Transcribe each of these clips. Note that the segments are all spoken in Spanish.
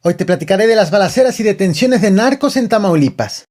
Hoy te platicaré de las balaceras y detenciones de narcos en Tamaulipas.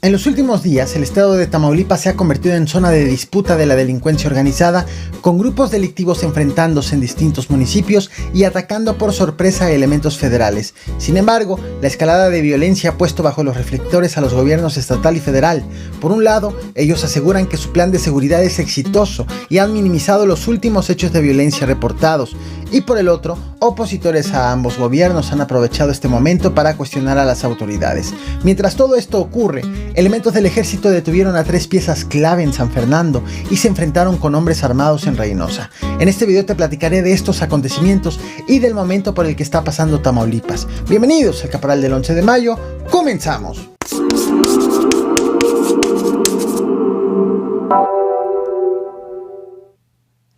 En los últimos días, el estado de Tamaulipas se ha convertido en zona de disputa de la delincuencia organizada, con grupos delictivos enfrentándose en distintos municipios y atacando por sorpresa a elementos federales. Sin embargo, la escalada de violencia ha puesto bajo los reflectores a los gobiernos estatal y federal. Por un lado, ellos aseguran que su plan de seguridad es exitoso y han minimizado los últimos hechos de violencia reportados. Y por el otro, opositores a ambos gobiernos han aprovechado este momento para cuestionar a las autoridades. Mientras todo esto ocurre, elementos del ejército detuvieron a 3 piezas clave en San Fernando y se enfrentaron con hombres armados en Reynosa. En este video te platicaré de estos acontecimientos y del momento por el que está pasando Tamaulipas. Bienvenidos al Caporal del 11 de mayo, ¡comenzamos!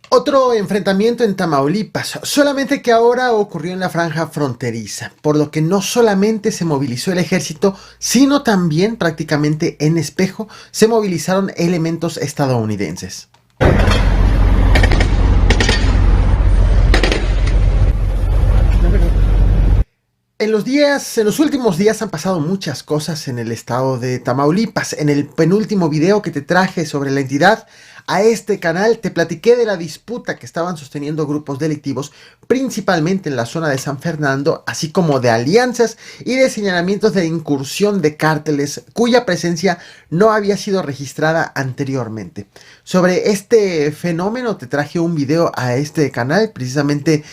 Otro enfrentamiento en Tamaulipas, solamente que ahora ocurrió en la franja fronteriza, por lo que no solamente se movilizó el ejército, sino también prácticamente en espejo se movilizaron elementos estadounidenses. En los últimos días han pasado muchas cosas en el estado de Tamaulipas. En el penúltimo video que te traje sobre la entidad, a este canal te platiqué de la disputa que estaban sosteniendo grupos delictivos, principalmente en la zona de San Fernando, así como de alianzas y de señalamientos de incursión de cárteles cuya presencia no había sido registrada anteriormente. Sobre este fenómeno te traje un video a este canal, precisamente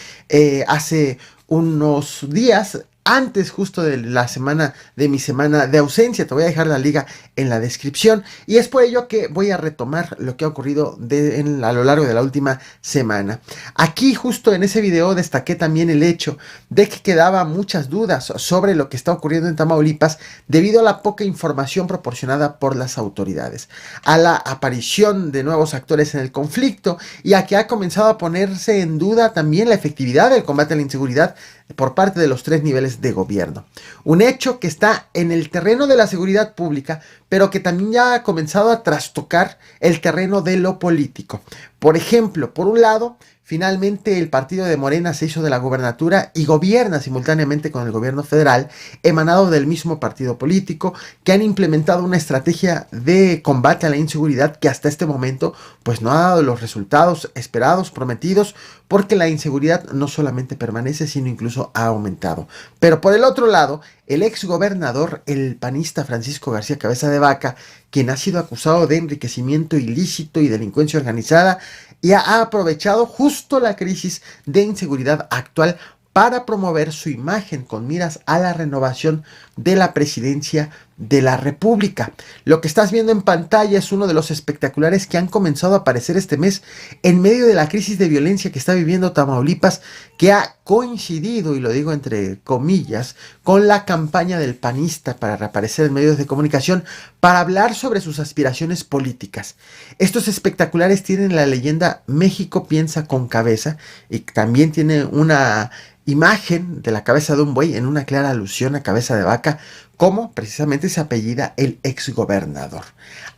hace unos días, antes justo de mi semana de ausencia. Te voy a dejar la liga en la descripción y es por ello que voy a retomar lo que ha ocurrido a lo largo de la última semana. Aquí justo en ese video destaqué también el hecho de que quedaban muchas dudas sobre lo que está ocurriendo en Tamaulipas debido a la poca información proporcionada por las autoridades, a la aparición de nuevos actores en el conflicto y a que ha comenzado a ponerse en duda también la efectividad del combate a la inseguridad por parte de los 3 niveles de gobierno. Un hecho que está en el terreno de la seguridad pública, pero que también ya ha comenzado a trastocar el terreno de lo político. Por ejemplo, por un lado, finalmente el partido de Morena se hizo de la gobernatura y gobierna simultáneamente con el gobierno federal, emanado del mismo partido político, que han implementado una estrategia de combate a la inseguridad que hasta este momento pues no ha dado los resultados esperados, prometidos, porque la inseguridad no solamente permanece, sino incluso ha aumentado. Pero por el otro lado, el ex gobernador, el panista Francisco García Cabeza de Vaca, quien ha sido acusado de enriquecimiento ilícito y delincuencia organizada, y ha aprovechado justo la crisis de inseguridad actual para promover su imagen con miras a la renovación de la presidencia de la República. Lo que estás viendo en pantalla es uno de los espectaculares que han comenzado a aparecer este mes en medio de la crisis de violencia que está viviendo Tamaulipas, que ha coincidido, y lo digo entre comillas, con la campaña del panista para reaparecer en medios de comunicación para hablar sobre sus aspiraciones políticas. Estos espectaculares tienen la leyenda México piensa con cabeza y también tiene una imagen de la cabeza de un buey en una clara alusión a Cabeza de Vaca, como precisamente se apellida el exgobernador.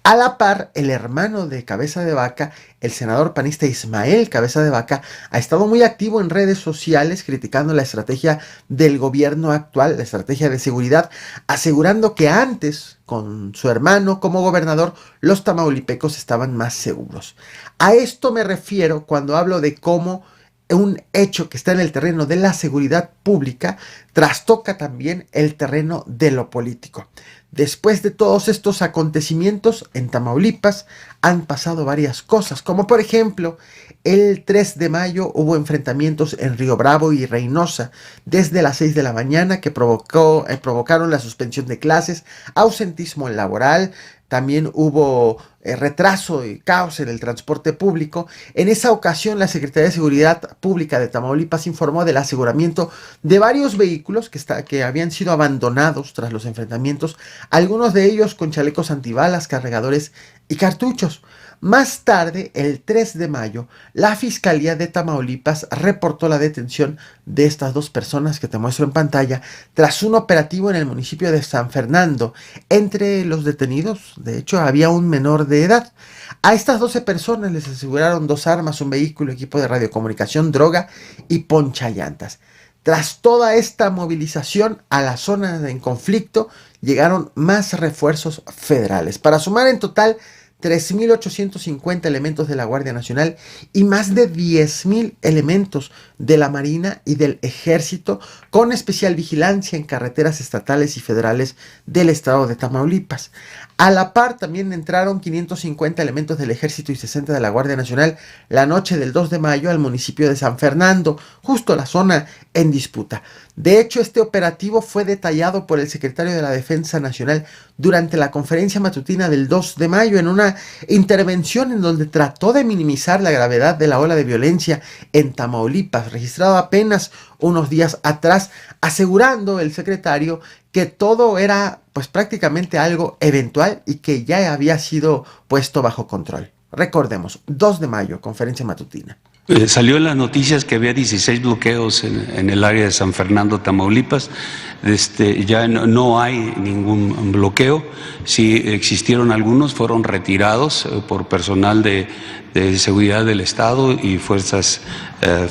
A la par, el hermano de Cabeza de Vaca, el senador panista Ismael Cabeza de Vaca, ha estado muy activo en redes sociales criticando la estrategia del gobierno actual, la estrategia de seguridad, asegurando que antes, con su hermano como gobernador, los tamaulipecos estaban más seguros. A esto me refiero cuando hablo de cómo un hecho que está en el terreno de la seguridad pública trastoca también el terreno de lo político. Después de todos estos acontecimientos en Tamaulipas han pasado varias cosas, como por ejemplo el 3 de mayo hubo enfrentamientos en Río Bravo y Reynosa desde las 6 de la mañana que provocaron la suspensión de clases, ausentismo laboral. También hubo retraso y caos en el transporte público. En esa ocasión, la Secretaría de Seguridad Pública de Tamaulipas informó del aseguramiento de varios vehículos que habían sido abandonados tras los enfrentamientos, algunos de ellos con chalecos antibalas, cargadores y cartuchos. Más tarde, el 3 de mayo, la Fiscalía de Tamaulipas reportó la detención de estas 2 personas que te muestro en pantalla tras un operativo en el municipio de San Fernando. Entre los detenidos, de hecho, había un menor de de edad. A estas 12 personas les aseguraron 2 armas, un vehículo, equipo de radiocomunicación, droga y ponchallantas. Tras toda esta movilización a la zona en conflicto, llegaron más refuerzos federales, para sumar en total 3.850 elementos de la Guardia Nacional y más de 10.000 elementos de la Marina y del Ejército, con especial vigilancia en carreteras estatales y federales del estado de Tamaulipas. A la par también entraron 550 elementos del Ejército y 60 de la Guardia Nacional la noche del 2 de mayo al municipio de San Fernando, justo la zona en disputa. De hecho, este operativo fue detallado por el secretario de la Defensa Nacional durante la conferencia matutina del 2 de mayo en una intervención en donde trató de minimizar la gravedad de la ola de violencia en Tamaulipas, registrado apenas unos días atrás, asegurando el secretario que todo era pues prácticamente algo eventual y que ya había sido puesto bajo control. Recordemos, 2 de mayo, conferencia matutina. Salió en las noticias que había 16 bloqueos en el área de San Fernando, Tamaulipas. Ya no hay ningún bloqueo. Si existieron algunos, fueron retirados por personal de seguridad del Estado y fuerzas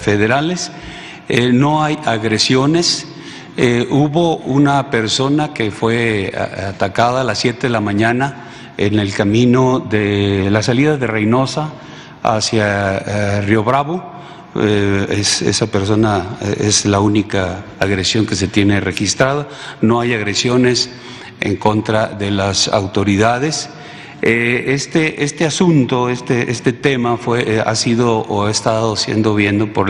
federales. No hay agresiones. Hubo una persona que fue atacada a las 7 de la mañana en el camino de la salida de Reynosa hacia Río Bravo. Esa persona es la única agresión que se tiene registrada. No hay agresiones en contra de las autoridades. Este asunto, este tema ha sido o ha estado siendo viendo por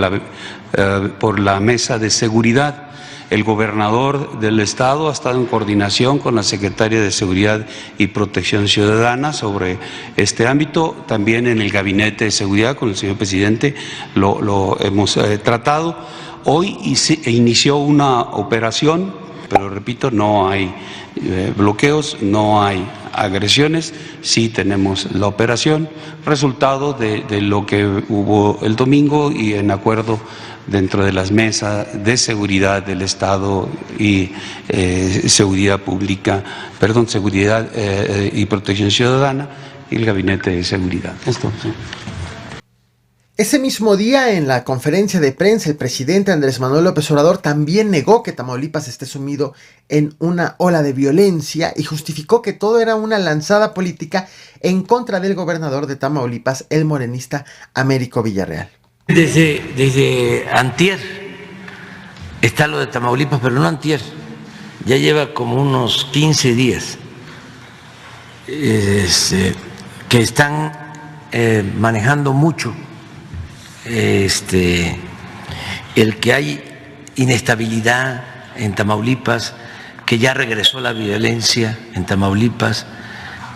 la mesa de seguridad. El gobernador del estado ha estado en coordinación con la secretaria de Seguridad y Protección Ciudadana sobre este ámbito. También en el gabinete de seguridad con el señor presidente lo hemos tratado. Hoy inició una operación, pero repito, no hay bloqueos, no hay agresiones. Sí tenemos la operación, resultado de lo que hubo el domingo y en acuerdo dentro de las mesas de seguridad del Estado y seguridad y protección ciudadana y el gabinete de seguridad. Esto, sí. Ese mismo día, en la conferencia de prensa, el presidente Andrés Manuel López Obrador también negó que Tamaulipas esté sumido en una ola de violencia y justificó que todo era una lanzada política en contra del gobernador de Tamaulipas, el morenista Américo Villarreal. Desde antier está lo de Tamaulipas, pero no antier, ya lleva como unos 15 días que están manejando mucho el que hay inestabilidad en Tamaulipas, que ya regresó la violencia en Tamaulipas,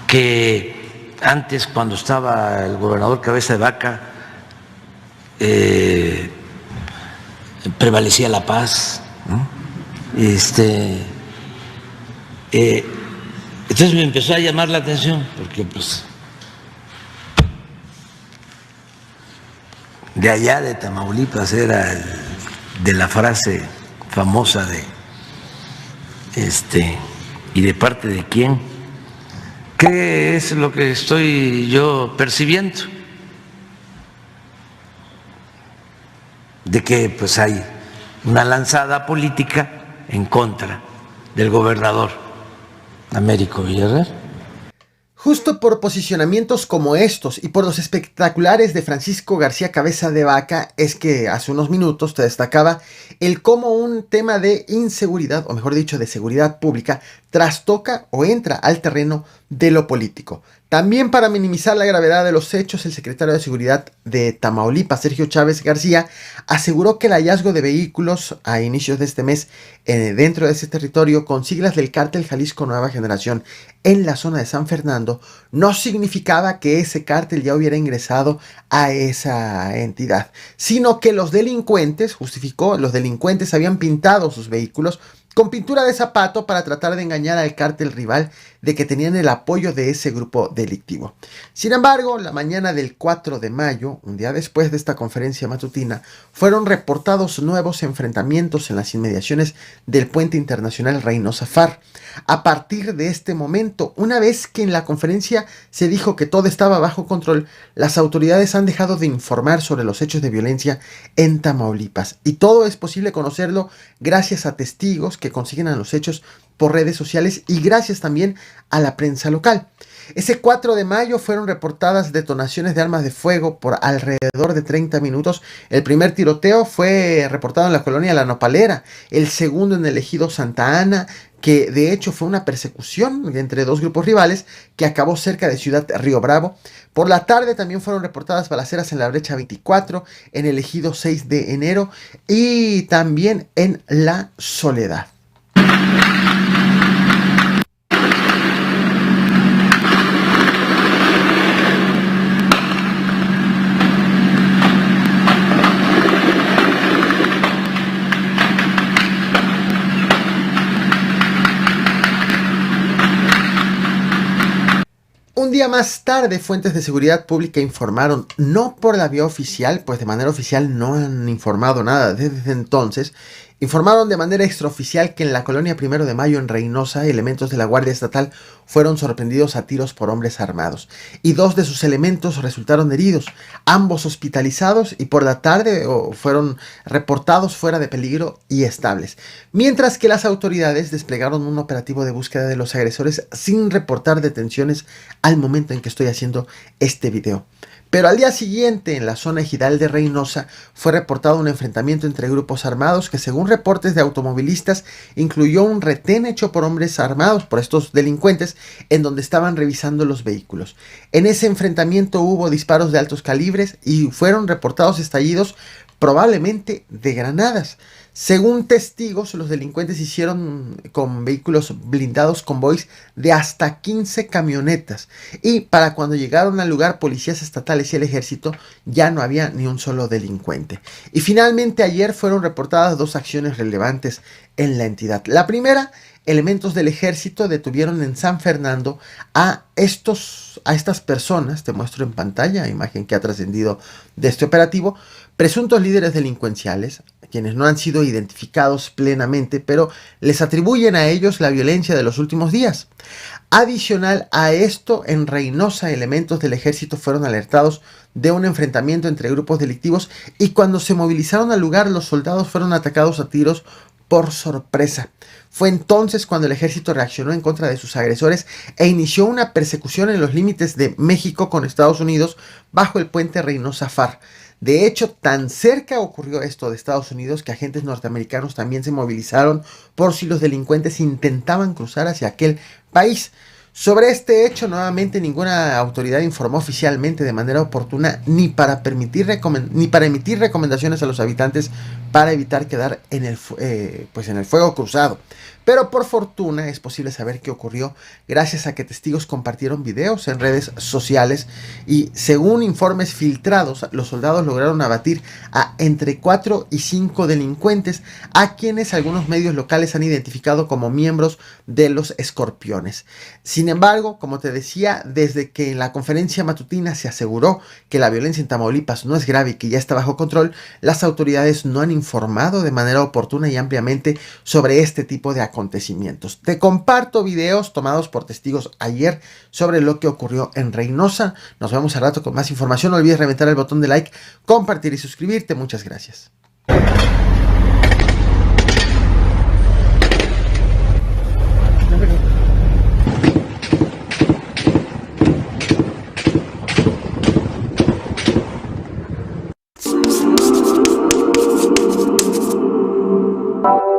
que antes cuando estaba el gobernador Cabeza de Vaca prevalecía la paz, ¿no? Entonces me empezó a llamar la atención porque pues de allá de Tamaulipas era de la frase famosa de ¿y de parte de quién? ¿Qué es lo que estoy yo percibiendo? De que pues hay una lanzada política en contra del gobernador Américo Villarreal. Justo por posicionamientos como estos y por los espectaculares de Francisco García Cabeza de Vaca es que hace unos minutos te destacaba el cómo un tema de inseguridad, o mejor dicho, de seguridad pública, trastoca o entra al terreno de lo político. También para minimizar la gravedad de los hechos, el secretario de Seguridad de Tamaulipas, Sergio Chávez García, aseguró que el hallazgo de vehículos a inicios de este mes dentro de ese territorio con siglas del Cártel Jalisco Nueva Generación en la zona de San Fernando no significaba que ese cártel ya hubiera ingresado a esa entidad, sino que los delincuentes, justificó, los delincuentes habían pintado sus vehículos con pintura de zapato para tratar de engañar al cártel rival de que tenían el apoyo de ese grupo delictivo. Sin embargo, la mañana del 4 de mayo, un día después de esta conferencia matutina, fueron reportados nuevos enfrentamientos en las inmediaciones del puente internacional Reynosa Far. A partir de este momento, una vez que en la conferencia se dijo que todo estaba bajo control, las autoridades han dejado de informar sobre los hechos de violencia en Tamaulipas. Y todo es posible conocerlo gracias a testigos que consiguen a los hechos por redes sociales y gracias también a la prensa local. Ese 4 de mayo fueron reportadas detonaciones de armas de fuego por alrededor de 30 minutos. El primer tiroteo fue reportado en la colonia La Nopalera, el segundo en el ejido Santa Ana, que de hecho fue una persecución entre dos grupos rivales que acabó cerca de Ciudad Río Bravo. Por la tarde también fueron reportadas balaceras en la brecha 24, en el ejido 6 de enero y también en La Soledad. Un día más tarde, fuentes de seguridad pública informaron, no por la vía oficial, pues de manera oficial no han informado nada desde entonces, informaron de manera extraoficial que en la colonia 1 de Mayo en Reynosa, elementos de la Guardia Estatal fueron sorprendidos a tiros por hombres armados y 2 de sus elementos resultaron heridos, ambos hospitalizados y por la tarde fueron reportados fuera de peligro y estables, mientras que las autoridades desplegaron un operativo de búsqueda de los agresores sin reportar detenciones al momento en que estoy haciendo este video. Pero al día siguiente, en la zona ejidal de Reynosa, fue reportado un enfrentamiento entre grupos armados que, según reportes de automovilistas, incluyó un retén hecho por hombres armados, por estos delincuentes, en donde estaban revisando los vehículos. En ese enfrentamiento hubo disparos de altos calibres y fueron reportados estallidos probablemente de granadas. Según testigos, los delincuentes hicieron con vehículos blindados convoys de hasta 15 camionetas y para cuando llegaron al lugar policías estatales y el ejército ya no había ni un solo delincuente. Y finalmente ayer fueron reportadas 2 acciones relevantes en la entidad. La primera, elementos del ejército detuvieron en San Fernando a estas personas, te muestro en pantalla, imagen que ha trascendido de este operativo, presuntos líderes delincuenciales, quienes no han sido identificados plenamente, pero les atribuyen a ellos la violencia de los últimos días. Adicional a esto, en Reynosa, elementos del ejército fueron alertados de un enfrentamiento entre grupos delictivos y cuando se movilizaron al lugar, los soldados fueron atacados a tiros por sorpresa. Fue entonces cuando el ejército reaccionó en contra de sus agresores e inició una persecución en los límites de México con Estados Unidos bajo el puente Reynosa Far. De hecho, tan cerca ocurrió esto de Estados Unidos que agentes norteamericanos también se movilizaron por si los delincuentes intentaban cruzar hacia aquel país. Sobre este hecho, nuevamente ninguna autoridad informó oficialmente de manera oportuna ni para emitir recomendaciones a los habitantes para evitar quedar en el fuego cruzado. Pero por fortuna es posible saber qué ocurrió gracias a que testigos compartieron videos en redes sociales y según informes filtrados, los soldados lograron abatir a entre 4 y 5 delincuentes a quienes algunos medios locales han identificado como miembros de los Escorpiones. Sin embargo, como te decía, desde que en la conferencia matutina se aseguró que la violencia en Tamaulipas no es grave y que ya está bajo control, las autoridades no han informado de manera oportuna y ampliamente sobre este tipo de acontecimientos. Te comparto videos tomados por testigos ayer sobre lo que ocurrió en Reynosa. Nos vemos al rato con más información. No olvides reventar el botón de like, compartir y suscribirte. Muchas gracias. You